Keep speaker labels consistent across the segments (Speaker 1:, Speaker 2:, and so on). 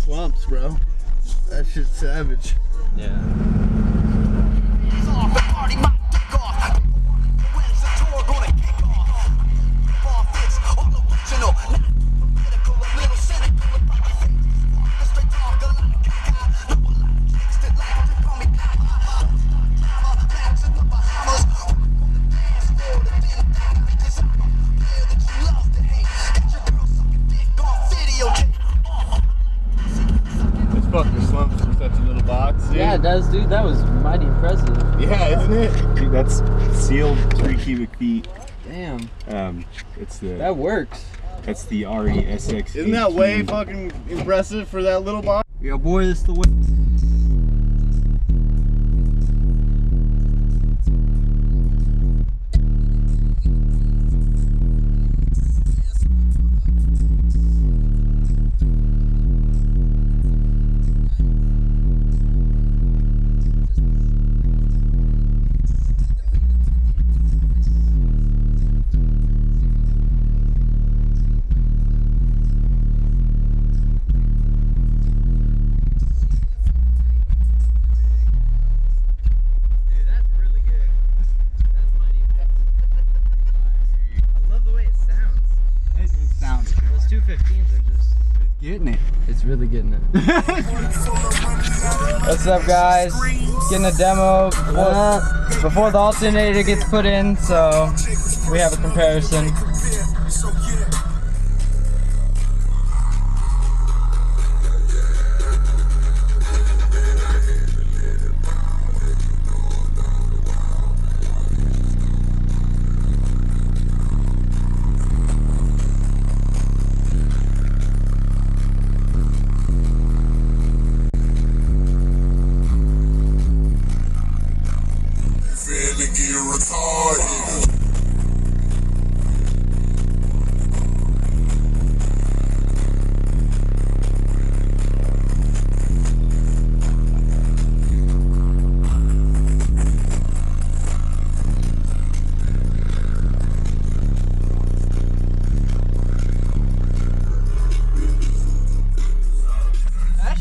Speaker 1: slumps, bro. That shit's savage.
Speaker 2: Yeah.
Speaker 1: Fucking slumps for such a little box, dude.
Speaker 2: Yeah, it does, dude. That was mighty impressive.
Speaker 1: Yeah, isn't it?
Speaker 3: Dude, that's sealed 3 cubic feet.
Speaker 2: Damn.
Speaker 3: It's the
Speaker 2: That works.
Speaker 3: That's the RESX.
Speaker 1: Isn't that way fucking impressive for that little box?
Speaker 2: Yeah, boy, this is the way.
Speaker 4: Sounds good.
Speaker 2: Those 215s are just
Speaker 4: Getting it.
Speaker 2: It's really getting it. What's up, guys? Getting a demo before the alternator gets put in, so we have a comparison.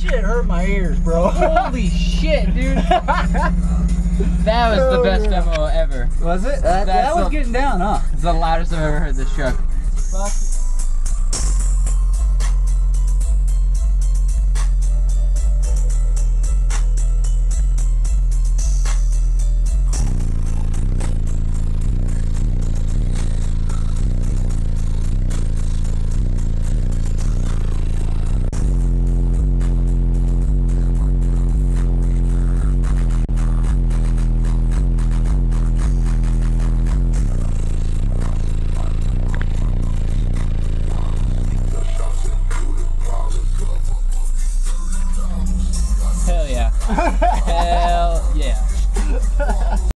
Speaker 4: It hurt my ears, bro.
Speaker 2: Holy shit, dude. That was the best demo ever.
Speaker 4: Was it? That was getting down, huh?
Speaker 2: It's the loudest I've ever heard this truck.
Speaker 4: Fuck.